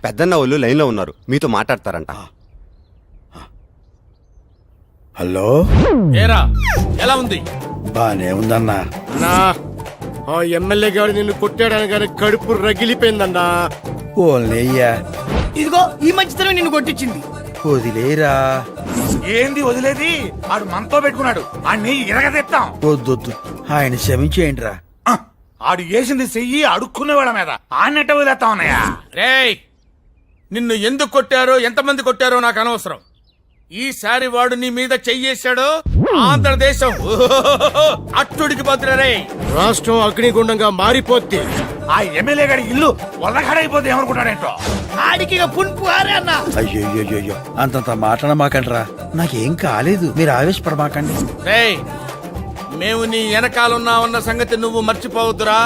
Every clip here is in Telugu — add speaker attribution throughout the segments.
Speaker 1: పెద్దన్న వాళ్ళు లైన్లో ఉన్నారు, మీతో మాట్లాడతారంట.
Speaker 2: హలో,
Speaker 3: ఏరా ఎలా ఉంది?
Speaker 2: బానే ఉందన్నా.
Speaker 4: అన్నా ఆ ఎమ్మెల్యే గారు నిన్ను కొట్టాడని కానీ కడుపు రగిలిపోయిందన్నా.
Speaker 2: ఓల్నయ్యా,
Speaker 5: ఇదిగో ఈ మంచితనం నిన్ను కొట్టించింది.
Speaker 2: వదిలేరా.
Speaker 6: ఏంది వదిలేది? ఆడు మనతో పెట్టుకున్నాడు, ఆడిని ఇరగదెత్తాం.
Speaker 2: వద్దొద్దు, ఆయన క్షమించేయండి రా.
Speaker 6: ఆడు వేసింది చెయ్యి అడుక్కునే వాళ్ళ మీద ఆన్నెట్ట వదిలేస్తా ఉన్నాయా?
Speaker 3: రేయ్, నిన్ను ఎందుకు కొట్టారో ఎంతమంది కొట్టారో నాకు అనవసరం. ఈసారి వాడు నీ మీద చెయ్యేశాడో ఆంధ్రదేశం అట్టుడికి పోతురే.
Speaker 4: రాష్ట్రం అగ్నిగుండంగా మారిపోద్ది.
Speaker 6: ఆ ఎమ్మెల్యే గారి ఇల్లు వల్లగాడైపోతే ఏమనుకుంటాడేంటో.
Speaker 5: ఆడికి ఇక పుంపు ఆరే అన్న.
Speaker 2: అయ్యో, అంతంత మాట్లాడమాకండ్రా. నాకేం కాలేదు, మీరు ఆవేశపడమాకండి.
Speaker 3: రేయ్, మేము నీ వెనకాలన్నామన్న సంగతి నువ్వు మర్చిపోవద్దురా.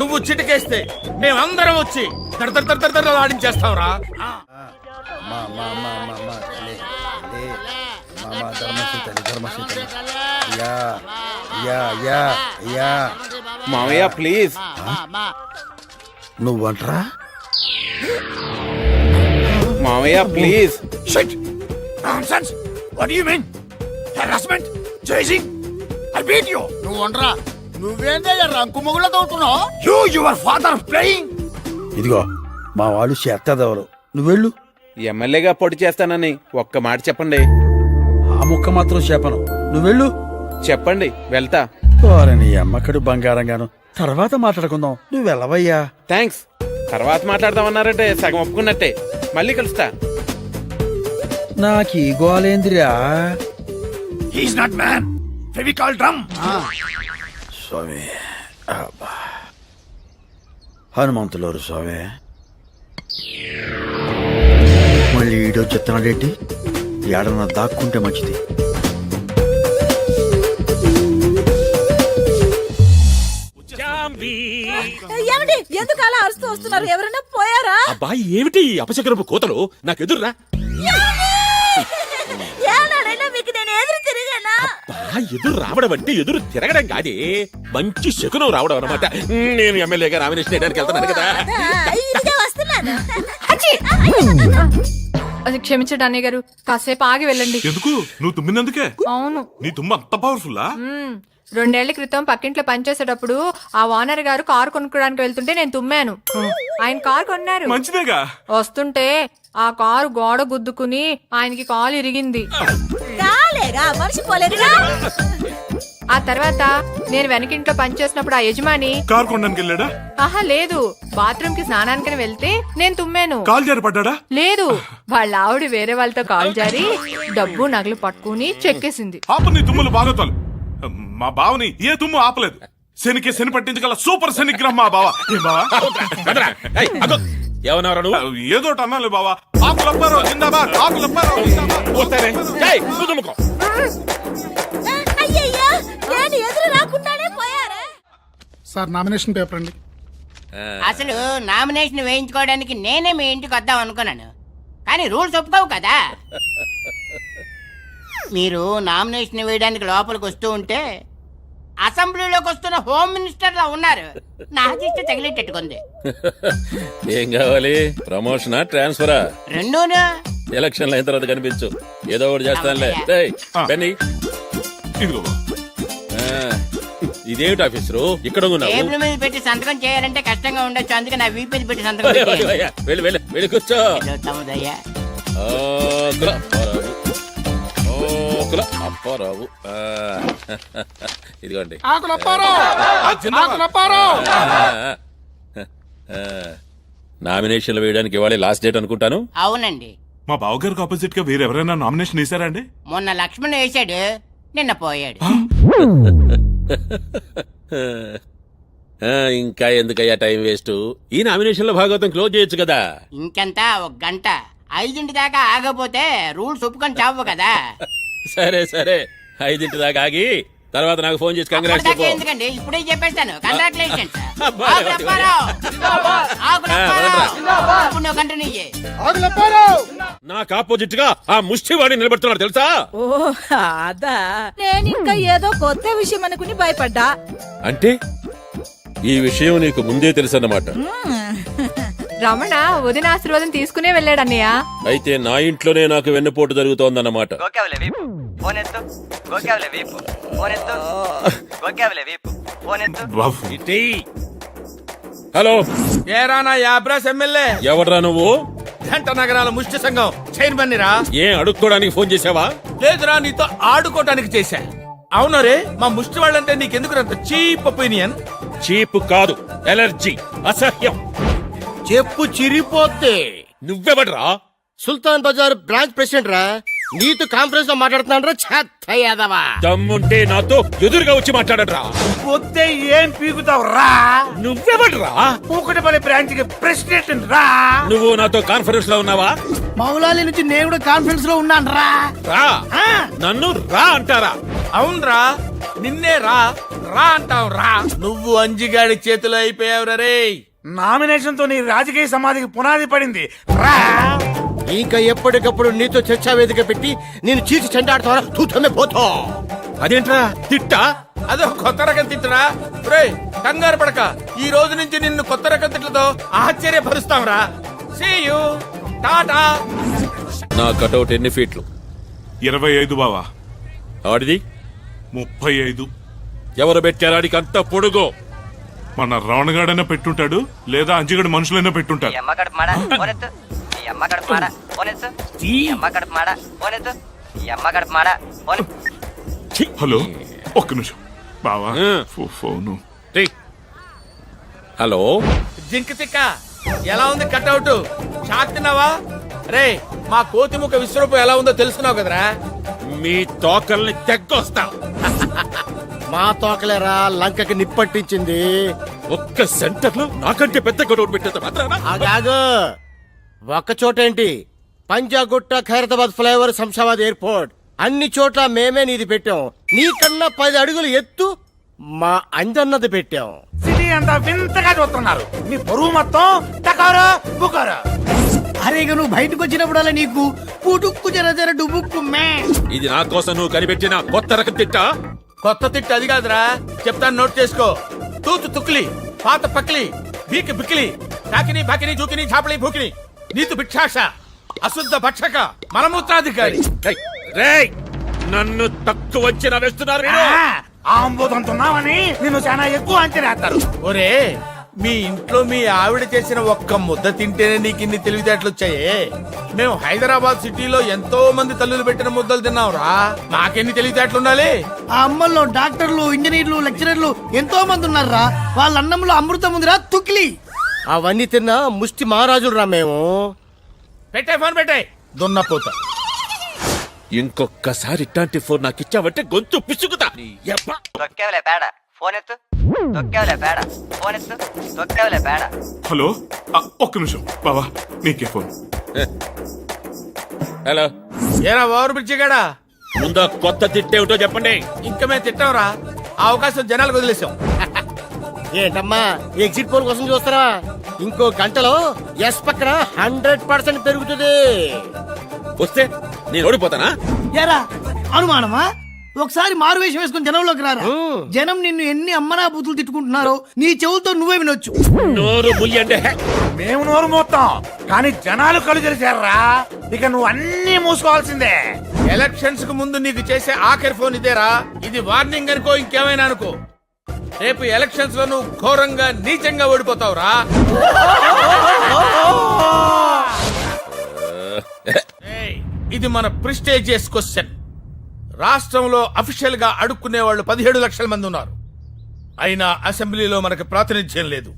Speaker 3: నువ్వు చిటికేస్తే మేమందరం వచ్చి ఆడించేస్తావురా.
Speaker 7: మామయ్య ప్లీజ్.
Speaker 2: నువ్వంట్రా?
Speaker 7: మామయ్య please.
Speaker 6: Shit! Nonsense! What do you mean? Harassment? Chasing? I beat you!
Speaker 5: నువ్వు వండరా. నువ్వేందయ్యా రంకు మొగుళ్ళ తోడుతున్నావు?
Speaker 6: Your father playing?
Speaker 2: ఇదిగో మా వాళ్ళు చేస్తాదెవరు, నువ్వెళ్ళు.
Speaker 7: ఎమ్మెల్యేగా పోటీ చేస్తానని ఒక్క మాట చెప్పండి.
Speaker 2: ఆ ముక్క మాత్రం చెప్పను, నువ్వెళ్ళు.
Speaker 7: చెప్పండి, వెళ్తా.
Speaker 2: నీ అమ్మకడు బంగారంగాను, తర్వాత మాట్లాడుకుందాం, నువ్వు వెళ్ళవయ్యా.
Speaker 7: థ్యాంక్స్. తర్వాత మాట్లాడదామన్నారంటే సగం ఒప్పుకున్నట్టే. మళ్ళీ కలుస్తా.
Speaker 2: నాకీ గోలేంద్రియా.
Speaker 6: He's not man. Fevicol drum.
Speaker 2: స్వామి, అబ్బా. హనుమంతులోరు స్వామి. మళ్ళీ ఈడో చెత్తనాడేంటి? ఏడన్నా దాక్కుంటే మంచిది.
Speaker 8: ఏమండి, ఎందుకు అలా అరుస్తూ వస్తున్నారు? ఎవరైనా పోయారా?
Speaker 3: అబ్బాయి ఏమిటి అపశకరపు కోతలు? నాకు ఎదురురా.
Speaker 8: ఏనాడైనా మీకు నేను ఎదురు తిరిగానా?
Speaker 3: ఎదురు రావడం అంటే ఎదురు తిరగడం కాదే, మంచి శకునం రావడం అన్నమాట. నేను ఎమ్మెల్యేగా నామినేషన్ వేయడానికి వెళ్తున్నాను కదా.
Speaker 8: ఇదిగే వస్తున్నాను.
Speaker 9: అది క్షమించండి అన్నయ్య గారు, కాసేపు ఆగి వెళ్ళండి.
Speaker 10: ఎందుకు? నువ్వు తుమ్మినందుకే?
Speaker 9: అవును.
Speaker 10: నీ తుమ్మ అంత పవర్ఫుల్లా?
Speaker 9: 2 ఏళ్ల క్రితం పక్కింట్లో పనిచేసేటప్పుడు ఆ ఓనర్ గారు కారు కొనుక్కోడానికి వెళ్తుంటే నేను తుమ్మాను. ఆయన కారు కొన్నారు.
Speaker 10: మంచిదేగా.
Speaker 9: వస్తుంటే ఆ కారు గోడ గుద్దుకుని ఆయనకి కాలు ఇరిగింది.
Speaker 8: కాలేగా, మనిషి పోలేదుగా.
Speaker 9: ఆ తర్వాత నేను వెనకింట్లో పనిచేసినప్పుడు ఆ యజమాని
Speaker 10: కారు కొనడానికి వెళ్ళాడా?
Speaker 9: ఆహా లేదు, బాత్రూమ్ కి స్నానానికి వెళ్తే నేను తుమ్మాను.
Speaker 10: కాలు జారి పడ్డాడా?
Speaker 9: లేదు, వాళ్ళ ఆవిడ వేరే వాళ్ళతో కాలు జారి డబ్బు నగలు పట్టుకుని చెక్కేసింది.
Speaker 10: ఆపు నీ తుమ్ములు బాగోతాలు. మా బావని ఏ తుమ్ము ఆపలేదు. శనికి శని పట్టించగల సూపర్ శనిగ్రహం మా బావ. ఏ బావా?
Speaker 3: ఏమన్నారా నువ్వు?
Speaker 10: ఏదోటి అన్నాలి బావా. ఆకులప్పారావు జిందాబాద్, ఆకులప్పారావు జిందాబాద్.
Speaker 8: అయ్యయ్యా, నేను ఎదురు రాకుండానే పోయారా?
Speaker 5: సార్ నామినేషన్ పేపర్ అండి.
Speaker 11: అసలు నామినేషన్ వేయించుకోవడానికి నేనే మీ ఇంటికి వద్దాం అనుకున్నాను, కానీ రూల్స్ ఒప్పుకోవు కదా. మీరు నామినేషన్ వేయడానికి లోపలికి వస్తూ ఉంటే అసెంబ్లీలోకి వస్తున్న హోమ్ మినిస్టర్ లా ఉన్నారు. నా దిష్టి తగిలేటట్టుకుంది.
Speaker 3: ఏం కావాలి? ప్రమోషనా, ట్రాన్స్ఫరా?
Speaker 11: రెండూను.
Speaker 3: ఎలక్షన్లు అయిన తర్వాత కనిపించు, ఏదో ఒకటి చేస్తానులే. బెన్నీ,
Speaker 10: ఇదిగో
Speaker 3: ఇదేమిటి ఆఫీసరు ఇక్కడ ఉన్నావు?
Speaker 11: టేబుల్ మీద పెట్టి సంతకం చేయాలంటే కష్టంగా ఉండొచ్చు, అందుకే నా వీపు మీద పెట్టి సంతకం పెట్టేయండి.
Speaker 3: వెళ్ళి వెళ్ళి వెళ్ళి కూర్చో.
Speaker 11: తమ్ముదయ్యా.
Speaker 3: అప్పారావు, ఇదిగోండి. నామినేషన్లు వేయడానికి ఇవాళ లాస్ట్ డేట్ అనుకుంటాను.
Speaker 11: అవునండి.
Speaker 10: మా బావగారికి ఆపోజిట్ గా వేరెవరైనా నామినేషన్ వేసారా అండి?
Speaker 11: మొన్న లక్ష్మణ్ వేశాడు, నిన్న పోయాడు.
Speaker 3: ఇంకా ఎందుకయ్యా టైం వేస్ట్? ఈ నామినేషన్ లో భాగవతం క్లోజ్ చేయొచ్చు కదా.
Speaker 11: ఇంకెంత, 1 గంట. 5 దాకా ఆగపోతే రూల్స్ ఒప్పుకొని చావు కదా.
Speaker 3: సరే సరే, 5 దాకా ఆగి తర్వాత నాకు ఫోన్ చేసి కంగ్రాట్స్ చెప్పు.
Speaker 11: ఎందుకండి, ఇప్పుడే చెప్పేస్తాను. కంగ్రాచులేషన్స్.
Speaker 3: నాకు ఆపోజిట్ గా ఆ ముష్టివాడి నిలబడుతున్నాడు తెలుసా?
Speaker 8: ఓ అదా, నేను ఇంకా ఏదో కొత్త విషయం అనుకుని భయపడ్డా.
Speaker 3: అంటే ఈ విషయం నీకు ముందే తెలుసన్నమాట.
Speaker 9: రమణ వదిన ఆశీర్వాదం తీసుకునే వెళ్ళాడు అన్నయ్య.
Speaker 4: అయితే నా ఇంట్లోనే నాకు వెన్నుపోటు జరుగుతోందన్నమాట.
Speaker 10: బాబు
Speaker 4: హలో,
Speaker 3: ఏరా నా యాబ్రాస్ ఎమ్మెల్యే,
Speaker 4: ఎవడ్రా నువ్వు?
Speaker 3: జంట నగరాల ముష్టి సంఘం చైర్మన్ రా.
Speaker 4: ఏం అడుక్కోడానికి ఫోన్ చేసావా?
Speaker 3: లేదురా, నీతో ఆడుకోవటానికి చేశా. అవును రే, మా ముష్టి వాళ్ళంటే నీకెందుకు అంత చీప్ ఒపీనియన్?
Speaker 4: చీప్ కాదు, ఎలర్జీ, అసహ్యం.
Speaker 6: చెప్పు చిరిపోతే
Speaker 4: నువ్వెవడ్రా?
Speaker 6: సుల్తాన్ బజార్ బ్రాంచ్ ప్రెసిడెంట్ రా. నీతో కాన్ఫరెన్స్ లో మాట్లాడుతున్నాడు రా. చెత్త యాదవా.
Speaker 4: దమ్ముంటే నాతో ఎదురుగా వచ్చి మాట్లాడరా.
Speaker 6: పొద్దే ఏం పీకుతావు రా?
Speaker 4: నువ్వెవడ్రా?
Speaker 6: పూకటపల్లి బ్రాంచ్ కి ప్రెసిడెంట్ రా.
Speaker 4: నువ్వు నాతో కాన్ఫరెన్స్ లో ఉన్నావా?
Speaker 5: మౌలాలి నుంచి నేను కూడా కాన్ఫరెన్స్ లో ఉన్నాను రా.
Speaker 4: రా. నన్ను రా అంటారా?
Speaker 3: అవునరా, నిన్నే రా రా అంటావు రా. నువ్వు అంజిగాడి చేతిలో అయిపోయావు రే.
Speaker 6: నామినేషన్ తో నీ రాజకీయ సమాధికి పునాది పడింది రా. ఇంకా ఎప్పటికప్పుడు నీతో చర్చా వేదిక పెట్టి నేను చీచి చెండాడుతావా? తూతమే పోతా.
Speaker 4: అదేంట్రా తిట్టా?
Speaker 3: అదో కొత్త రకం తిట్టురా. రే, కంగారు పడక, ఈ రోజు నుంచి నిన్ను కొత్త రకం తిట్లతో ఆశ్చర్యపరుస్తాం రా. See you, tata.
Speaker 4: నా కటౌట్ ఎన్ని ఫీట్లు?
Speaker 10: 25 బావా.
Speaker 4: ఆడిది
Speaker 10: 35.
Speaker 4: ఎవరు పెట్టారు ఆడికి అంత పొడుగు?
Speaker 10: మన రావణగాడైనా పెట్టుంటాడు, లేదా అంజిగడు మనుషులైనా పెట్టుంటారు. హలో, ఒక్క నిమిషం బావా. ఫోను.
Speaker 4: హలో,
Speaker 3: జింక్ తిక్క, ఎలా ఉంది కట్అవుట్? షాక్ తిన్నావా? రే, మా కోతిముఖ విశ్వరూపం ఎలా ఉందో తెలుసుకున్నావు కదరా.
Speaker 4: మీ తోకల్ని తెగ్గొస్తా.
Speaker 6: మా తోకలేరా లంకకి నిప్పట్టించింది.
Speaker 4: ఒక్క సెంటర్ లో నాకంటే పెద్ద కటౌట్ పెట్టేంత మాత్రానా?
Speaker 6: ఆగాగు. ఒక్క చోట ఏంటి, పంజాగుట్ట, ఖైరతాబాద్ ఫ్లైఓవర్, శంషాబాద్ ఎయిర్పోర్ట్, అన్ని చోట్ల మేమే నీది పెట్టాం. నీకన్నా 10 అడుగులు ఎత్తు మా అంజన్నది పెట్టాం. సిటీ అంతా వింతగా చూస్తున్నారు. మీ బరువు మొత్తం టకారా బుకారా.
Speaker 5: అరే ఇక నువ్వు బయటకు వచ్చినప్పుడల్లా నీకు పుటుక్కు జర జర డుబుక్కు మే.
Speaker 4: ఇది నా కోసం నువ్వు కనిపెట్టిన కొత్త రకం తిట్టా?
Speaker 3: కొత్త తిట్టు అది కాదురా, చెప్తాను నోట్ చేసుకో. తూతు తుక్లి, పాత పక్లి, బీకి బిక్లి, కాకిని బాకిని జూకిని చాపలి భూకిని, నీతు భిక్షాష, అశుద్ధ భక్షక, మలమూత్రాధికారి.
Speaker 4: రేయ్, నన్ను తక్కువ అంచనా వేస్తున్నారు మీరు.
Speaker 6: ఆంబోదంతున్నావని నిన్ను చాలా ఎక్కువ అంచనేస్తారు.
Speaker 3: ఒరే, మీ ఇంట్లో మీ ఆవిడ చేసిన ఒక్క ముద్ద తింటేనే నీకు ఇన్ని తెలివితేటలు వచ్చాయే. మేము హైదరాబాద్ సిటీలో ఎంతో మంది తల్లులు పెట్టిన ముద్దలు తిన్నాంరా. మాకెన్ని తెలివితేటలు ఉండాలి?
Speaker 5: ఆ అమ్మల్లో డాక్టర్లు, ఇంజనీర్లు, లెక్చరర్లు ఎంతో మంది ఉన్నారా. వాళ్ళ అన్నంలో అమృతం ఉందిరా తుక్లి.
Speaker 6: అవన్నీ తిన్నా ముష్టి మహారాజులు రా మేము.
Speaker 3: పెట్టే ఫోన్ పెట్టే, దున్నపోత.
Speaker 4: ఇంకొక్కసారి ఇట్లాంటి ఫోన్ నాకు ఇచ్చావంటే గొంతు పిసుకుతా.
Speaker 10: హలో, ఒక్క నిమిషం బావా, నీకే ఫోన్.
Speaker 4: హలో,
Speaker 3: ఏరా ఓవర్ బ్రిడ్జి గడా,
Speaker 4: ముందా కొత్త తిట్టేమిటో చెప్పండి.
Speaker 3: ఇంకా మేము తిట్టాంరా. ఆ అవకాశం జనాలకు వదిలేసాం.
Speaker 6: ఏంటమ్మా ఎగ్జిట్ పోల్ కోసం చూస్తారా? ఇంకో గంటలో ఎస్ పక్కన 100% పెరుగుతుంది.
Speaker 4: వస్తే నేను ఓడిపోతానా?
Speaker 5: ఎరా అనుమానమా? ఒకసారి మారు వేషం వేసుకుని జనంలోకి రారా. జనం నిన్ను ఎన్ని అమ్మనా బూతులు తిట్టుకుంటున్నారో నీ చెవులతో నువ్వే వినొచ్చు.
Speaker 4: నోరు ముయ్యండి.
Speaker 6: మేము నోరు మోస్తాం, కానీ జనాలు కళ్ళు తెరిచారా. ఇక నువ్వు అన్ని మూసుకోవాల్సిందే.
Speaker 3: ఎలక్షన్స్ కు ముందు నీకు చేసే ఆఖరి ఫోన్ ఇదేరా. ఇది వార్నింగ్ అనుకో, ఇంకేమైనా అనుకో. రేపు ఎలక్షన్స్ లో నువ్వు ఘోరంగా నీచంగా ఓడిపోతావురా. ఏయ్, ఇది మన ప్రిస్టేజియస్ క్వశ్చన్. రాష్ట్రంలో అఫీషియల్ గా అడుక్కునే వాళ్ళు 17 లక్షల మంది ఉన్నారు. అయినా అసెంబ్లీలో మనకు ప్రాతినిధ్యం లేదు.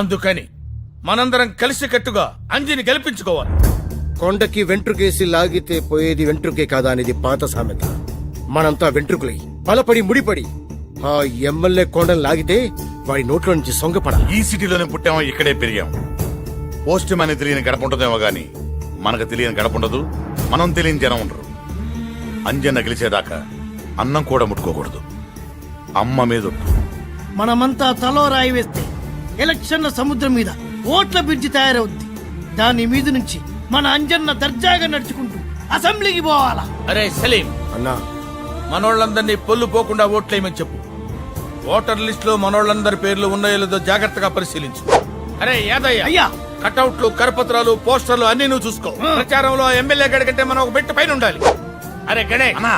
Speaker 3: అందుకని మనందరం కలిసికట్టుగా అంజిని గెలిపించుకోవాలి.
Speaker 6: కొండకి వెంట్రుకేసి లాగితే పోయేది వెంట్రుకే కాదా అనేది పాత సామెత. మనంతా వెంట్రుకులై బలపడి ముడిపడి ఆ ఎమ్మెల్యే కొండను లాగితే వాడి నోట్లో నుంచి సొంగపడ.
Speaker 12: ఈ సిటీలోనే పుట్టామో, ఇక్కడే పెరిగాం. పోస్ట్ మ్యాన్ తెలియని గడప ఉంటుందేమో గాని మనకు తెలియని గడప ఉండదు, మనం తెలియని జనం ఉండరు. అంజన్న గెలిచేదాకా అన్నం కూడా ముట్టుకోకూడదు. అమ్మ మీద
Speaker 5: మనమంతా తలో రాయి వేస్తే ఎలక్షన్ల సముద్రం మీద ఓట్ల బ్రిడ్జి తయారవుద్ది. దాని మీద నుంచి మన అంజన్న దర్జాగా నడుచుకుంటూ అసెంబ్లీకి పోవాలా.
Speaker 3: అరే సలీం
Speaker 6: అన్నా,
Speaker 3: మనోళ్ళందరినీ పొల్లు పోకుండా ఓట్లేయమని చెప్పు. ఓటర్ లిస్ట్ లో మనోళ్ళందరి పేర్లు ఉన్నాయో లేదో జాగ్రత్తగా పరిశీలించు. అరే యాదయ్య,
Speaker 5: అయ్యా
Speaker 3: కటౌట్లు కరపత్రాలు పోస్టర్లు అన్ని నువ్వు చూసుకో. ప్రచారంలో ఎమ్మెల్యే గడి కంటే మనం ఒక బెట్ట పైన ఉండాలి. అరే గడే
Speaker 12: అన్నా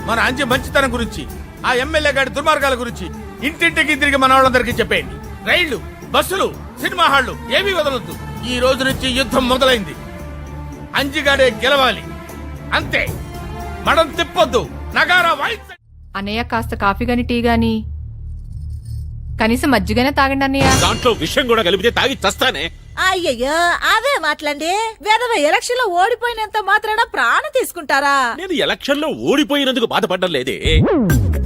Speaker 3: మన అంజి మంచితనం గురించి, ఆ ఎమ్మెల్యే గారి దుర్మార్గాల గురించి ఇంటింటికి తిరిగి మన వాళ్ళందరికీ చెప్పేయండి. రైళ్లు, బస్సులు, సినిమా హాళ్లు ఏమీ వదలొద్దు. ఈ రోజు నుంచి యుద్ధం మొదలైంది. అంజిగాడే గెలవాలి, అంతే. మడం తిప్పొద్దు, నగారా వాయిస్.
Speaker 9: అన్నయ్య కాస్త కాఫీ గాని టీ గాని కనీసం మజ్జిగనే తాగండి అన్నయ్య.
Speaker 7: దాంట్లో విషయం కూడా కలిపితే తాగి చస్తానే.
Speaker 8: అయ్యయ్యో అవే మాట్లాడి వేదవ ఎలక్షన్ లో ఓడిపోయినంత మాత్రాన ప్రాణం తీసుకుంటారా?
Speaker 7: నేను ఎలక్షన్ లో ఓడిపోయినందుకు బాధపడడం లేదే.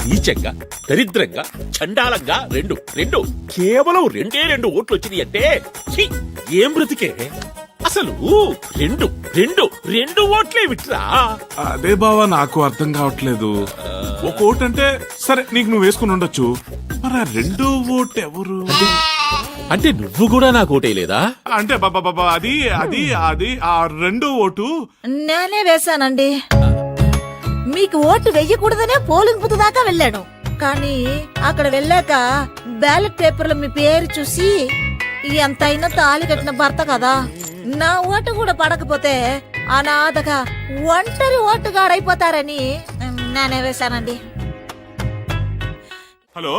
Speaker 7: నీచంగా, దరిద్రంగా, చండాలంగా రెండు రెండు కేవలం రెండు ఓట్లు వచ్చినాయి అంటే ఛీ, ఏం బ్రతికే అసలు. రెండు రెండు రెండు ఓట్లే విట్రా.
Speaker 10: అదే బావా నాకు అర్థం కావట్లేదు. ఒక ఓటు అంటే సరే నీకు నువ్వు వేసుకుని ఉండొచ్చు, మరి ఆ రెండో ఓటు ఎవరు?
Speaker 7: అంటే నువ్వు కూడా నాకు ఓటేయలేదా?
Speaker 10: అంటే బాబా అది అది అది ఆ రెండో ఓటు
Speaker 8: నేనే వేశానండి. మీకు ఓటు వెయ్యకూడదనే పోలింగ్ బూత్ దాకా వెళ్ళాను. కానీ అక్కడ వెళ్ళాక బ్యాలెట్ పేపర్లో మీ పేరు చూసి ఎంతైనా తాళి కట్టిన భర్త కదా, నా ఓటు కూడా పడకపోతే అనాథగా ఒంటరి ఓటుగాడైపోతారని నేనే వేశానండి.
Speaker 10: హలో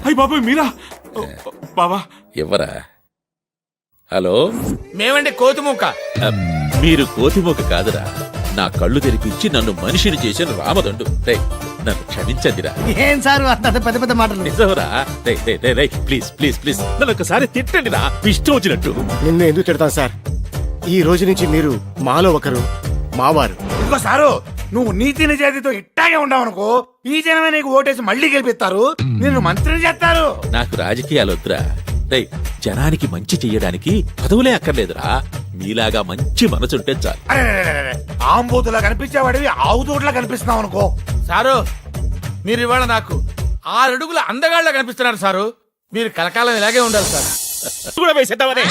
Speaker 10: అయ్యి బాబాయ్ మీరా? బాబా
Speaker 7: ఎవరా? హలో,
Speaker 3: మేమండి కోతిముక్క.
Speaker 7: మీరు కోతిమోక కాదురా, నా కళ్ళు తెరిపించి నన్ను మనిషిని చేసిన రామదండు. రేయ్, నన్ను క్షమించండిరా.
Speaker 5: ఏం సార్ అంత పెద్ద పెద్ద మాటలు?
Speaker 7: నిజంరా. ప్లీజ్ ప్లీజ్ ప్లీజ్ నన్ను ఒకసారి తిట్టండి రా, ఇష్టం వచ్చినట్టు.
Speaker 6: నిన్ను ఎందుకు తిడతాను సార్? ఈ రోజు నుంచి మీరు మాలో ఒకరు, మావారు.
Speaker 2: ఇదిగో సారు, నువ్వు నీతి నిజాయితీతో ఇట్టాగే ఉండవనుకో, ఈ జనమే నీకు ఓటేసి మళ్ళీ గెలిపిస్తారు, నిన్ను మంత్రిని చేస్తారు.
Speaker 7: నాకు రాజకీయాలు వద్దురా. రేయ్, జనానికి మంచి చెయ్యడానికి పదవులే అక్కర్లేదురా. మీలాగా మంచి మనసుంటే చాలు.
Speaker 2: ఆంబోతులా కనిపించేవాడివి ఆవుతోట్లా కనిపిస్తున్నావు అనుకో.
Speaker 3: సారు, మీరు ఇవాళ నాకు 6 అడుగుల అందగాళ్ళ కనిపిస్తున్నారు సారు. మీరు కలకాలం ఇలాగే ఉండాలి సార్.
Speaker 7: కూడా వేసేద్దామనే.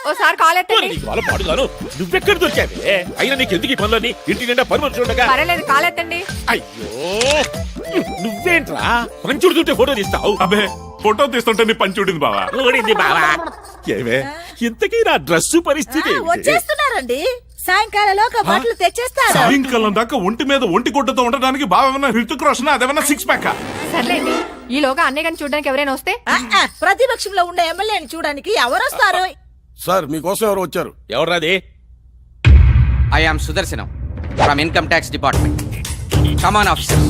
Speaker 9: ఓసారి కాల్ ఎత్తండి.
Speaker 7: నీకు వాళ్ళ పాడుగాను నువ్వెక్కడ దొరికావే? అయినా నీకు ఎందుకు ఈ పనులని? ఇంటి నిండా పని మనుషులు ఉండగా.
Speaker 9: పర్లేదు, కాల్ ఎత్తండి.
Speaker 7: అయ్యో, నువ్వేంట్రా పంచుడు తుంటే ఫోటో తీస్తావు?
Speaker 10: అబే ఫోటో తీస్తుంటే నీ పని చూడింది బావా.
Speaker 7: ఊడింది బావా. ఏమే ఇంతకీ నా డ్రెస్సు పరిస్థితి ఏంటి?
Speaker 8: వచ్చేస్తున్నారండి, సాయంకాలంలోగా బట్టలు తెచ్చేస్తారు.
Speaker 10: సాయంకాలం దాకా ఒంటి మీద ఒంటి గుడ్డతో ఉండడానికి బావ ఏమన్నా హృతిక్ రోషన్, అదేమన్నా సిక్స్ ప్యాక్?
Speaker 9: సర్లేండి, ఈలోగా అన్నయ్య గారిని చూడడానికి ఎవరైనా వస్తే.
Speaker 8: ప్రతిపక్షంలో ఉండే ఎమ్మెల్యేని చూడడానికి ఎవరొస్తారు?
Speaker 4: సార్ మీకోసం ఎవరు వచ్చారు?
Speaker 7: ఎవరాది?
Speaker 11: I am Sudarshanam from income tax department. Come on officer.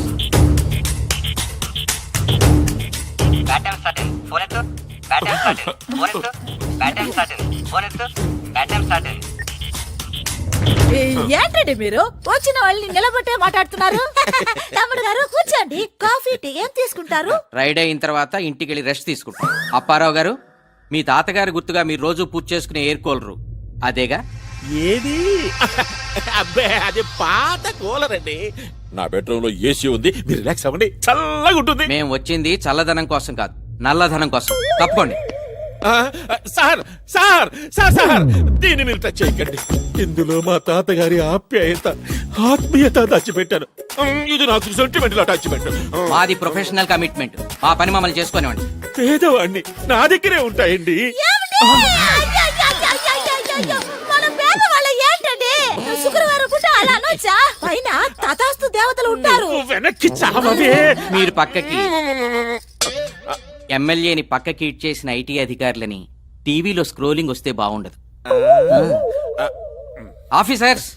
Speaker 8: ఏంటండి మీరు వచ్చిన వాళ్ళని నిలబట్టే మాట్లాడుతున్నారు? తమ్ముడు గారు కూర్చోండి, కాఫీ టీ ఏం తీసుకుంటారు?
Speaker 11: రైడ్ అయిన తర్వాత ఇంటికి వెళ్ళి రెస్ట్ తీసుకుంటాం. అప్పారావు గారు, మీ తాతగారి గుర్తుగా మీరు రోజు పూజ చేసుకునే ఎయిర్ కూలరు అదేగా?
Speaker 7: ఏది? అబ్బే, అది పాత కూలర్ అండి. నా బెడ్రూమ్ లో ఏసీ ఉంది, మీరు రిలాక్స్ అవ్వండి, చల్లగా ఉంటుంది.
Speaker 11: మేము వచ్చింది చల్లదనం కోసం కాదు, నల్లధనం కోసం. తప్పకోండి.
Speaker 7: సార్ సార్ సార్ సార్ దీన్ని మీరు టచ్ చేయకండి. ఇందులో మా తాతగారి ఆప్యాయత, ఆత్మీయత దాచిపెట్టాను. ఇది నాకు సెంటిమెంట్ అటాచ్మెంట్.
Speaker 11: మాది ప్రొఫెషనల్ కమిట్మెంట్. మా పని మమ్మల్ని చేసుకునేవాడి.
Speaker 7: పేదవాడిని, నా దగ్గరే ఉంటాయండి.
Speaker 8: మన పేదవాళ్ళ ఏంటండి? శుక్రవారం పూట అలా అనొచ్చా? పైన తథాస్తు దేవతలు ఉంటారు.
Speaker 7: వెనక్కి చావే.
Speaker 11: మీరు పక్కకి ఎమ్మెల్యేని పక్కకి ఇచ్చేసిన ఐటీ అధికారులని టీవీలో స్క్రోలింగ్ వస్తే బాగుండదు. ఆఫీసర్స్,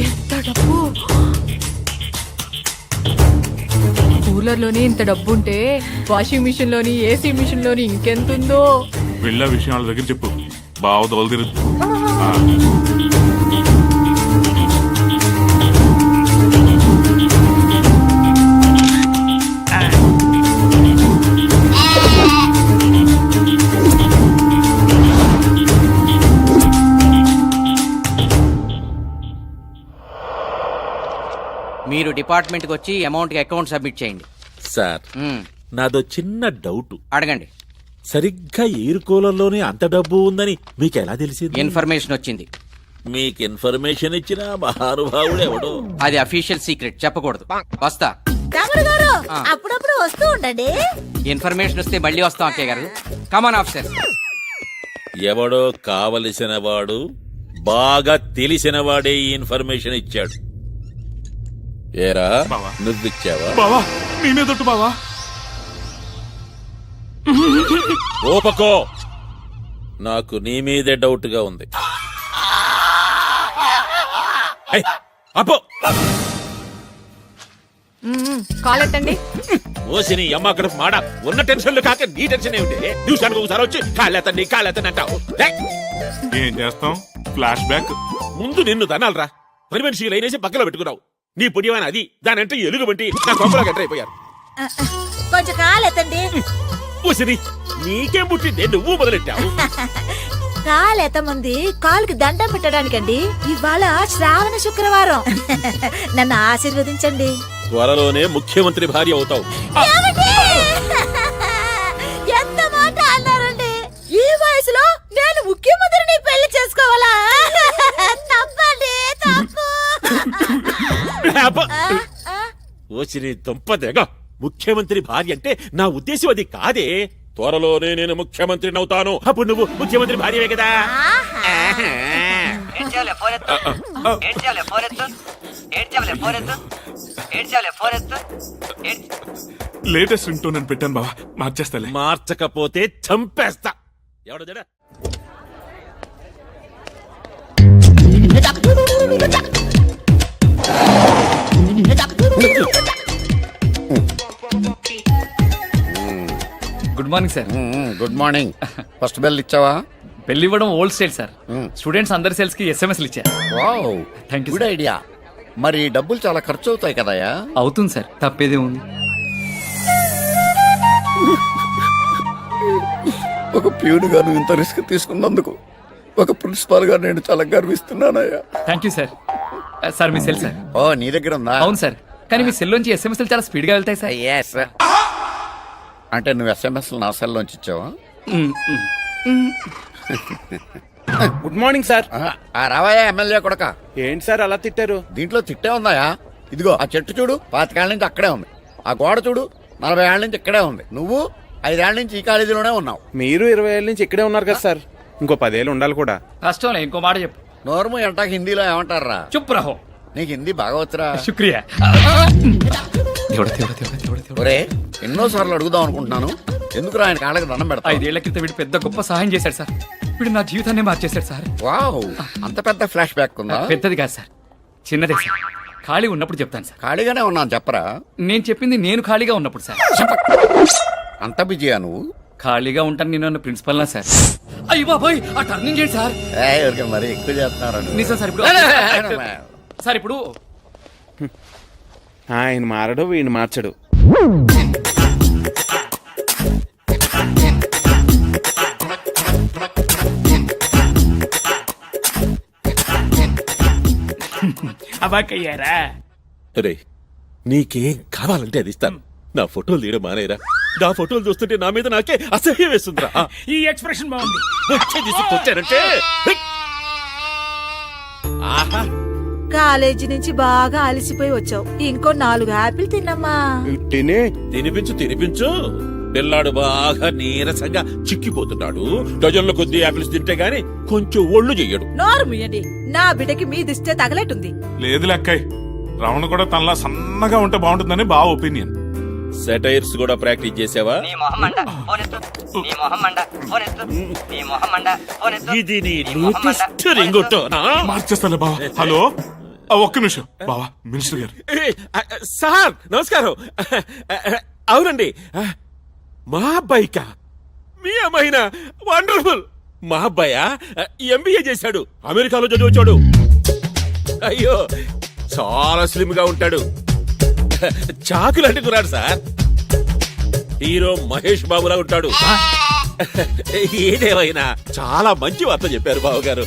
Speaker 9: ఎంత డబ్బు! కూలర్ లోనే ఇంత డబ్బు ఉంటే వాషింగ్ మిషన్ లోని, ఏసీ మిషన్ లోని ఇంకెంతుందో.
Speaker 10: వెళ్ళే విషయం వాళ్ళ దగ్గర చెప్పు, బావ దోలు
Speaker 11: మీరు డిపార్ట్మెంట్కి వచ్చి అమౌంట్ కి అకౌంట్ సబ్మిట్ చేయండి.
Speaker 7: సార్, నాదో చిన్న డౌట్.
Speaker 11: అడగండి.
Speaker 7: సరిగ్గా ఎయిర్ కూలర్ లోనే అంత డబ్బు ఉందని మీకు ఎలా తెలిసింది?
Speaker 11: ఇన్ఫర్మేషన్ వచ్చింది.
Speaker 7: మీకు ఇన్ఫర్మేషన్ ఇచ్చిన మహానుభావుడు ఎవడు?
Speaker 11: అది అఫీషియల్ సీక్రెట్, చెప్పకూడదు. వస్తా.
Speaker 8: తమ్ముడు గారు అప్పుడప్పుడు వస్తూ ఉండండి.
Speaker 11: ఇన్ఫర్మేషన్ వస్తే మళ్ళీ వస్తాం అక్కయ్య గారు. కమాన్ ఆఫీసర్.
Speaker 7: ఎవడో కావలసిన వాడు, బాగా తెలిసిన వాడే ఈ ఇన్ఫర్మేషన్ ఇచ్చాడు. ఏరా
Speaker 10: బావా.
Speaker 7: నువ్విచ్చావా?
Speaker 10: బావా నీ మీదొట్టు బావా.
Speaker 7: ఓపకో, నాకు నీ మీదే డౌట్ గా ఉంది. ఏయ్, అబ్బో
Speaker 9: కాల్ ఎత్తండి.
Speaker 7: ఓసిని అమ్మ అక్కడ మాడ ఉన్న టెన్షన్లు కాక నీ టెన్షన్ ఏమిటి? నిమిషానికి ఒకసారి వచ్చి కాళ్ళెత్తండి అంటావు. ఏయ్,
Speaker 10: ఏం చేస్తాం, ఫ్లాష్ బ్యాక్.
Speaker 7: ముందు నిన్ను తనాలరా. పని మనిషి లైనేసి పక్కలో పెట్టుకున్నావు. నీ పుణ్యమైన అది దానంటే ఎలుగు వంటి నా కొంపలో గంట అయిపోయారు.
Speaker 8: కొంచెం కాలెత్తండి.
Speaker 7: ఓసిని నీకేం పుట్టిందే నువ్వు మొదలెట్టావు?
Speaker 8: కాలెత్తమంది కాలుకి దండం పెట్టడానికండి. ఇవాళ శ్రావణ శుక్రవారం. నన్ను ఆశీర్వదించండి.
Speaker 7: త్వరలోనే ముఖ్యమంత్రి భార్య అవుతావు.
Speaker 8: ఏమిటి? ఎంత మాట అన్నారండి? ఈ వయసులో నేను ముఖ్యమంత్రిని పెళ్లి చేసుకోవాలా? తప్పండి, తప్పు.
Speaker 7: అబ్బా! ఓసిని దుంపదేగ, ముఖ్యమంత్రి భార్య అంటే నా ఉద్దేశం అది కాదే. త్వరలోనే నేను ముఖ్యమంత్రిని అవుతాను. అప్పుడు నువ్వు ముఖ్యమంత్రి భార్యవే కదా.
Speaker 10: లేటెస్ట్ రింగ్ టోన్ అని పెట్టాను బావా, మార్చేస్తాలే.
Speaker 7: మార్చకపోతే చంపేస్తా. ఎవడో జడ
Speaker 13: good morning sir.
Speaker 6: Good morning. First bell ఇచ్చావా?
Speaker 13: పెళ్లి ఇవ్వడం ఓల్డ్ స్టైల్ సార్. స్టూడెంట్స్ అందరి సెల్స్ కి ఎస్ఎంఎస్లు ఇచ్చారు.
Speaker 6: Wow,
Speaker 13: thank you
Speaker 6: good idea. మరి డబ్బులు చాలా ఖర్చు అవుతాయి కదయ్యా?
Speaker 13: అవుతుంది సార్, తప్పేదే ఉంది.
Speaker 6: ఒక ప్యూన్ గా నువ్వు ఇంత రిస్క్ తీసుకున్నందుకు ఒక ప్రిన్సిపాల్ గా నేను చాలా గర్విస్తున్నానయ్యా.
Speaker 13: Thank you sir. సార్ మీ సెల్ సార్.
Speaker 6: ఓ, నీ దగ్గర ఉందా?
Speaker 13: అవును సార్, కానీ మీ సెల్ నుంచి ఎస్ఎంఎస్లు చాలా స్పీడ్ గా వెళ్తాయి సార్.
Speaker 6: ఎస్. అంటే నువ్వు ఎస్ఎంఎస్ నా సెల్ లోంచి ఇచ్చావా?
Speaker 4: Good morning sir.
Speaker 6: రావాయా ఎమ్మెల్యే కొడక.
Speaker 4: ఏంటి సార్ అలా తిట్టారు?
Speaker 6: దీంట్లో తిట్టే ఉందాయా? ఇదిగో ఆ చెట్టు చూడు, 25 ఏళ్ల నుంచి అక్కడే ఉంది. ఆ గోడ చూడు, 40 ఏళ్ల నుంచి ఇక్కడే ఉంది. నువ్వు 5 ఏళ్ల నుంచి ఈ కాలేజీలోనే ఉన్నావు.
Speaker 4: మీరు 20 ఏళ్ళ నుంచి ఇక్కడే ఉన్నారు కదా సార్. ఇంకో 10 ఏళ్ళు ఉండాలి కూడా.
Speaker 13: కష్టంలే, ఇంకో మాట చెప్పు.
Speaker 6: నోర్ము ఎంటాకి హిందీలో ఏమంటారా?
Speaker 13: చుప్ రహో.
Speaker 6: నీకు హిందీ బాగా వచ్చరా?
Speaker 13: శుక్రియా.
Speaker 6: ఒరే, ఎన్నోసార్లు అడుగుదాం అనుకుంటున్నాను, ఎందుకు ఆయన కాళ్ళకి దండం పెడతా?
Speaker 13: 5 ఏళ్ల క్రితం వీడు పెద్ద గొప్ప సహాయం చేశాడు సార్. వీడు నా జీవితాన్ని మార్చేశాడు సార్.
Speaker 6: వావ్, అంత పెద్ద ఫ్లాష్ బ్యాక్ ఉందా?
Speaker 13: పెద్దది కాదు సార్, చిన్నదే సార్. ఖాళీ ఉన్నప్పుడు చెప్తాను సార్.
Speaker 6: ఖాళీగానే ఉన్నాను చెప్పరా?
Speaker 13: నేను చెప్పింది నేను ఖాళీగా ఉన్నప్పుడు సార్.
Speaker 6: అంత బిజీయా నువ్వు?
Speaker 13: ఖాళీగా ఉంటాను నేను ప్రిన్సిపల్ నా సార్. అయ్యి బాబాయ్, ఆ టర్నింగ్ చేయండి సార్.
Speaker 6: ఎవరికి మరి ఎక్కువ చేస్తున్నారు
Speaker 13: నిజం సార్. ఇప్పుడు సార్, ఇప్పుడు
Speaker 4: ఆయన మారడు, వీడిని మార్చడు.
Speaker 13: అబాకయ్యారా?
Speaker 7: రే, నీకేం కావాలంటే అది ఇస్తాను. నా ఫోటోలు తీయడం మానేరా. నా ఫోటోలు చూస్తుంటే నా మీద నాకే అసహ్యం వేస్తుందిరా.
Speaker 13: ఈ ఎక్స్ప్రెషన్ బాగుంది.
Speaker 7: వచ్చే తీసుకొచ్చారంటే ఆహా,
Speaker 8: కాలేజీ నుంచి బాగా అలసిపోయి వచ్చావు. ఇంకో 4 యాపిల్ తిన్నమ్మా.
Speaker 7: తినిపించు. పిల్లాడు బాగా నీరసంగా చిక్కిపోతున్నాడు. డజన్ల కొద్ది యాపిల్స్ తింటే గాని కొంచెం ఒళ్ళు చెయ్యడు.
Speaker 8: నోరు ముయ్యండి, నా బిడ్డకి మీ దిష్టే తగలేటుంది.
Speaker 10: లేదు లెక్కయ్, రమణ కూడా తనలా సన్నగా ఉంటే బాగుంటుందని బావ ఒపీనియన్.
Speaker 7: సెటైర్స్ కూడా ప్రాక్టీస్ చేసావా? ఇది నీ లేటెస్ట్ రింగుటోనా?
Speaker 10: మార్చేస్తాలే బావా. హలో, ఒక్క నిమిషం బావా. మినిస్టర్ గారు.
Speaker 7: సార్ నమస్కారం. అవునండి, మా అబ్బాయికా? మీ అమ్మాయినా? వండర్ఫుల్. మా అబ్బాయా ఎంబీఏ చేశాడు, అమెరికాలో చదివచ్చాడు. అయ్యో, చాలా స్లిమ్ గా ఉంటాడు. చాకులాంటి కురాడు సార్. హీరో మహేష్ బాబులా ఉంటాడు. ఏదేమైనా చాలా మంచి వార్త చెప్పారు బావగారు.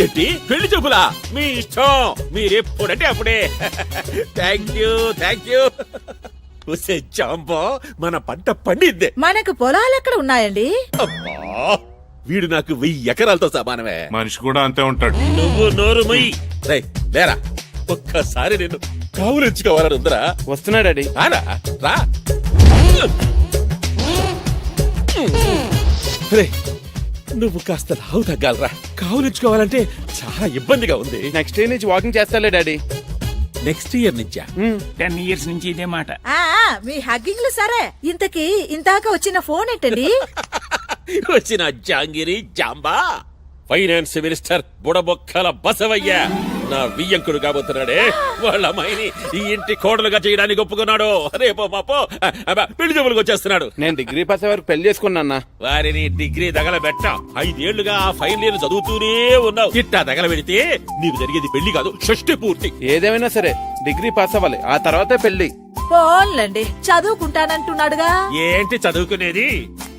Speaker 7: ఏంటి పెళ్లి చూపులా? మీ ఇష్టం, మీరెప్పుడంటే అప్పుడే. Thank you. జాంబో, మన పంట పండిద్దే.
Speaker 8: మనకు పొలాలు ఎక్కడ ఉన్నాయండి?
Speaker 7: అబ్బా, వీడు నాకు 1000 ఎకరాలతో సమానమే.
Speaker 10: మనిషి కూడా అంతే ఉంటాడు.
Speaker 7: నువ్వు నోరు మొయ్యి. రేయ్, లేరా, ఒక్కసారి నేను కావులించుకోవాలని ఉందరా.
Speaker 6: వస్తున్నాడు
Speaker 7: రారా, రా. రేయ్, నువ్వు కాస్త లావు తగ్గాలరా. కావులించుకోవాలంటే చాలా ఇబ్బందిగా ఉంది.
Speaker 6: నెక్స్ట్ ఇయర్ నుంచి వాకింగ్ చేస్తాలే డాడీ.
Speaker 7: నెక్స్ట్ ఇయర్ నుంచా?
Speaker 13: 10 years నుంచి ఇదే మాట.
Speaker 8: మీ హగ్గింగ్లు సరే, ఇంతకీ ఇందాక వచ్చిన ఫోన్ ఏంటండి?
Speaker 7: వచ్చిన జాంగిరి జాంబా ఫైనాన్స్ మినిస్టర్ బుడబొక్కల బసవయ్య నా వియ్యంకుడు కాబోతున్నాడే. వాళ్ళ అమ్మాయిని ఈ ఇంటి కోడలుగా చేయడానికి ఒప్పుకున్నాడు. రేపో మాపో పెళ్లి జబ్బులకు వచ్చేస్తున్నాడు.
Speaker 6: నేను డిగ్రీ పాస్ అయ్యే వరకు పెళ్లి చేసుకున్నా.
Speaker 7: వారిని డిగ్రీ తగలబెట్ట 5 ఏళ్లుగా ఆ ఫైనల్ ఇయర్ చదువుతూనే ఉన్నావు. ఇట్టా తగలబెడితే నీకు జరిగేది పెళ్లి కాదు, షష్టి పూర్తి.
Speaker 6: ఏదేమైనా సరే డిగ్రీ పాస్ అవ్వాలి, ఆ తర్వాతే పెళ్లి.
Speaker 8: ఫోన్లండి, చదువుకుంటానంటున్నాడుగా.
Speaker 7: ఏంటి చదువుకునేది?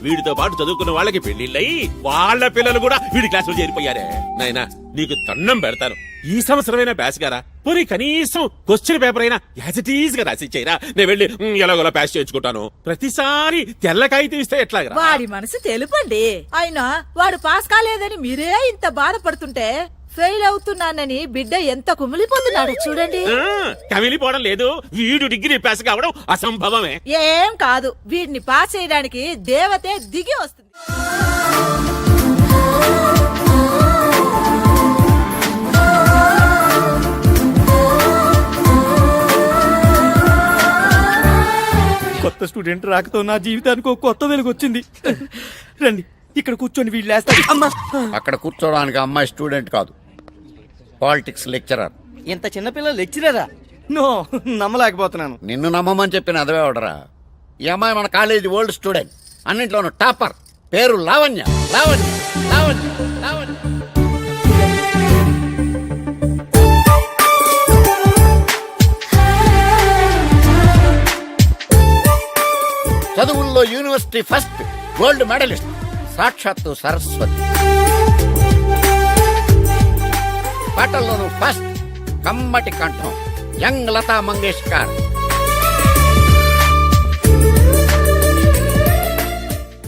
Speaker 7: వీడితో పాటు చదువుకున్న వాళ్ళకి పెళ్లిళ్ళయి వాళ్ళ పిల్లలు కూడా వీడి క్లాసులో చేరిపోయారే. నాయనా, నీకు దండం పెడతాను, ఈ సంవత్సరమైనా పాస్ గారా. పోనీ కనీసం క్వశ్చన్ పేపర్ అయినా యాజ్ ఇట్ ఈజ్ గా రాసిచ్చేయరా. నేను వెళ్ళి ఎలాగోలా పాస్ చేయించుకుంటాను. ప్రతిసారి తెల్లకాయ తీస్తే ఎట్లాగా?
Speaker 8: వాడి మనసు తెలుపండి. అయినా వాడు పాస్ కాలేదని మీరే ఇంత బాధపడుతుంటే ఫెయిల్ అవుతున్నానని బిడ్డ ఎంత కుమిలిపోతున్నాడు చూడండి.
Speaker 7: కమిలిపోవడం లేదు, వీడు డిగ్రీ పాస్ కావడం అసంభవమే.
Speaker 8: ఏం కాదు, వీడిని పాస్ చేయడానికి దేవతే దిగి వస్తుంది.
Speaker 6: కొత్త స్టూడెంట్ రాకతో నా జీవితానికి ఒక కొత్త వెలుగు వచ్చింది. రండి, ఇక్కడ కూర్చొని వీళ్ళు వేస్తారు. అమ్మా,
Speaker 4: అక్కడ కూర్చోడానికి అమ్మాయి స్టూడెంట్ కాదు, పాలిటిక్స్ లెక్చరర్.
Speaker 6: ఇంత చిన్నపిల్ల లెక్చరరా? నో, నమ్మలేకపోతున్నాను.
Speaker 4: నిన్ను నమ్మమని చెప్పిన అదవే ఆర్డరా. ఈ అమ్మాయి మన కాలేజీ ఓల్డ్ స్టూడెంట్, అన్నింట్లోనూ టాపర్. పేరు లావణ్య. లావణ్య, లావణ్య, లావణ్య. చదువుల్లో యూనివర్సిటీ ఫస్ట్, గోల్డ్ మెడలిస్ట్, సాక్షాత్తు సరస్వతి. పాటల్లోనూ ఫస్ట్, కమ్మటి కంఠం, యంగ్ లతా మంగేష్కర్.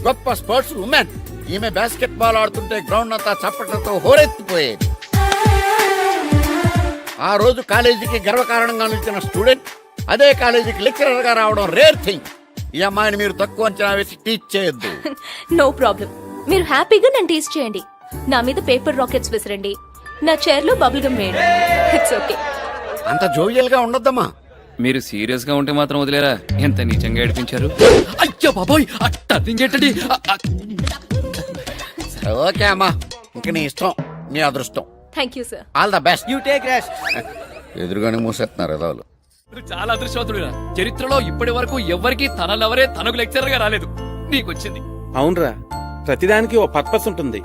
Speaker 4: గొప్ప స్పోర్ట్స్ ఉమెన్. ఈమె బాస్కెట్ బాల్ ఆడుతుంటే గ్రౌండ్ అంతా చప్పట్లతో హోరెత్తిపోయేది. ఆ రోజు కాలేజీకి గర్వకారణంగా నిలిచిన స్టూడెంట్ అదే కాలేజీకి లెక్చరర్ గా రావడం రేర్ థింగ్. ఈ అమ్మాయిని మీరు తక్కువ అంచనా వేసి టీచ్ చేయొద్దు.
Speaker 14: నో ప్రాబ్లం, మీరు హ్యాపీగా నన్ను టీచ్ చేయండి. నా మీద పేపర్ రాకెట్స్ విసరండి, నా చైర్ లో బబుల్ గమ్ వేయండి. It's okay.
Speaker 4: అంత జోవియల్ గా ఉండొద్దమ్మా.
Speaker 13: మీరు సీరియస్ గా ఉంటే మాత్రం వదిలేరా? ఎంత నీచంగా ఏడిపించారు. అయ్యో బాబోయ్, అట్టండి.
Speaker 4: ఓకే అమ్మా, ఇంక నీ ఇష్టం, నీ అదృష్టం.
Speaker 14: Thank you sir.
Speaker 4: All the best. You take rest. ఎదురుగానే మూసేస్తున్నారు ఎదవలు.
Speaker 13: చాలా అదృష్టవంతుడురా. చరిత్రలో ఇప్పటి వరకు ఎవరికి తనలెవరే తనకు లెక్చరర్ గా రాలేదు, నీకొచ్చింది.
Speaker 6: అవునరా, ప్రతిదానికి ఓ పర్పస్ ఉంటుంది.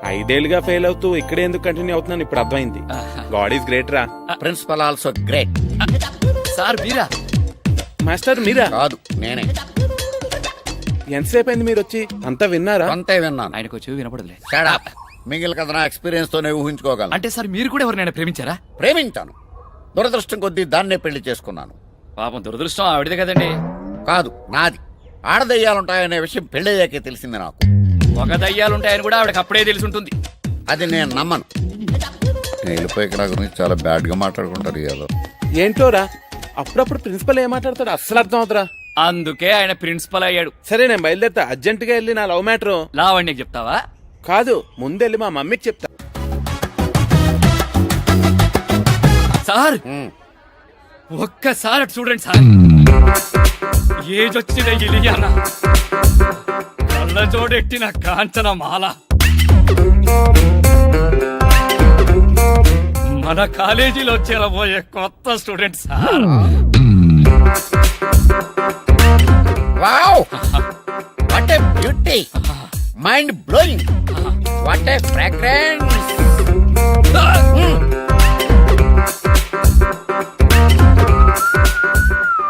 Speaker 6: 5 ఏళ్లుగా ఫెయిల్ అవుతూ ఇక్కడే ఎందుకు కంటిన్యూ అవుతున్నాను ఇప్పుడు అర్థమైంది. గాడ్ ఈస్ గ్రేట్ రా.
Speaker 4: Principal also great.
Speaker 13: సార్ మీరా?
Speaker 6: మాస్టర్ మీరా?
Speaker 4: కాదు, నేనే.
Speaker 6: ఎంతసేపు అయింది మీరు వచ్చి? అంతా విన్నారా?
Speaker 4: అంతే విన్నాను.
Speaker 13: ఆయనకు వచ్చి వినపడలే.
Speaker 4: మిగిలిన కథ నా ఎక్స్పీరియన్స్ తోనే ఊహించుకోగలను.
Speaker 13: అంటే సార్ మీరు కూడా ఎవరినైనా ప్రేమించారా?
Speaker 4: ప్రేమించాను, దురదృష్టం కొద్దీ దాన్నే పెళ్లి చేసుకున్నాను.
Speaker 13: పాపం దురదృష్టం ఆవిడదే కదండి.
Speaker 4: కాదు, నాది. ఆడదయ్యాలుంటాయనే విషయం పెళ్ళయ్యాకే తెలిసింది నాకు.
Speaker 13: ఒక దయ్యాలుంటాయని కూడా ఆవిడకి అప్పుడే తెలిసి ఉంటుంది.
Speaker 4: అది నేను నమ్మను. నేను వెళ్ళిపోయి నా గురించి చాలా బ్యాడ్ గా మాట్లాడుకుంటారు ఇవాళ.
Speaker 6: ఏంటోరా, అప్పుడప్పుడు ప్రిన్సిపల్ ఏం మాట్లాడతాడు అస్సలు అర్థం అవుతురా.
Speaker 13: అందుకే ఆయన ప్రిన్సిపల్ అయ్యాడు.
Speaker 6: సరే, నేను బయలుదేరుతా. అర్జెంట్ గా వెళ్ళి నా లవ్ మ్యాటర్
Speaker 13: లావణ్యకి చెప్తావా?
Speaker 6: కాదు, ముందెళ్ళి మా మమ్మీకి చెప్తా.
Speaker 13: సార్ ఒక్కసారి అటు చూడండి సార్. ఏజ్ వచ్చిన ఇలియానా, కళ్ళ చోడెట్టిన కాంచన మాల, మన కాలేజీలో చేరబోయే కొత్త student sir.
Speaker 4: Wow, what a beauty, mind blowing, what a fragrance.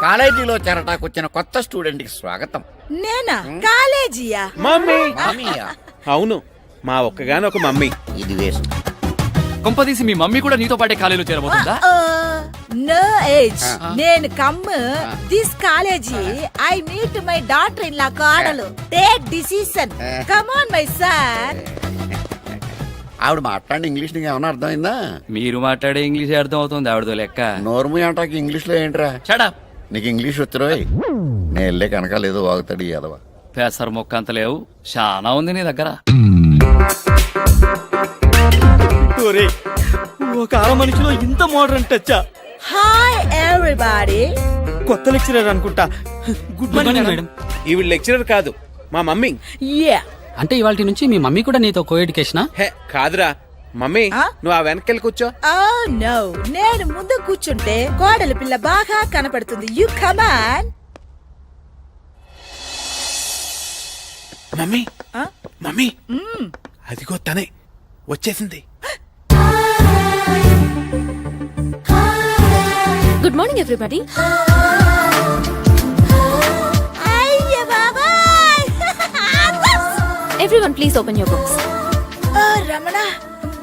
Speaker 4: కాలేజీలో చేరటాకు వచ్చిన కొత్త స్టూడెంట్ కి స్వాగతం.
Speaker 8: నేనా? కాలేజీయా?
Speaker 6: మమ్మీ.
Speaker 4: మమ్మీయా?
Speaker 6: అవును, మా ఒక్కగానొక మమ్మీ.
Speaker 4: ఇది వేస్ట్.
Speaker 13: కొంపదీసి మీ మమ్మీ కూడా నీతో పాటే కాలేజీలో చేరబోతుందా?
Speaker 8: No age. నేను come this college. I meet my daughter in law కోడలు. Take decision. Come on my son.
Speaker 4: ఆవిడ మాట్లాడిన ఇంగ్లీష్ నీకు ఏమన్నా అర్థమైందా?
Speaker 13: మీరు మాట్లాడే ఇంగ్లీష్ అర్థం అవుతుంది ఆవిడతో లెక్క.
Speaker 4: నోర్ము అంటాకి ఇంగ్లీష్ లో ఏంట్రా?
Speaker 13: చడా
Speaker 4: నీకు ఇంగ్లీష్ వచ్చురోయ్. నేను వెళ్ళే కనుక లేదో వాగుతాడు ఈ ఎదవ.
Speaker 13: పెసర మొక్క అంత లేవు, చాలా ఉంది నీ దగ్గర.
Speaker 6: ఒక ఆర మనిషిలో ఇంత మోడర్న్ టచ్చా?
Speaker 8: Hi everybody.
Speaker 6: కొత్త లెక్చరర్ అనుకుంటా. Good morning madam.
Speaker 7: ఈవిడ లెక్చరర్ కాదు, మా మమ్మీ.
Speaker 8: యా.
Speaker 13: అంటే ఇవాళ నుంచి మీ మమ్మీ కూడా నీతో కో ఎడ్యుకేషనా?
Speaker 7: హే కాదురా మమ్మీ, నువ్వు ఆ వెనకెళ్ళి కూర్చో.
Speaker 8: Oh no, నేను ముందు కూర్చుంటే కోడలి పిల్ల బాగా కనపడుతుంది. You come on.
Speaker 7: Mummy mummy, అదిగో తనే వచ్చేసింది.
Speaker 14: Good morning everybody.
Speaker 8: అయ్య బాబాయ్.
Speaker 14: Everyone please open your books.
Speaker 8: ఓ రమణ,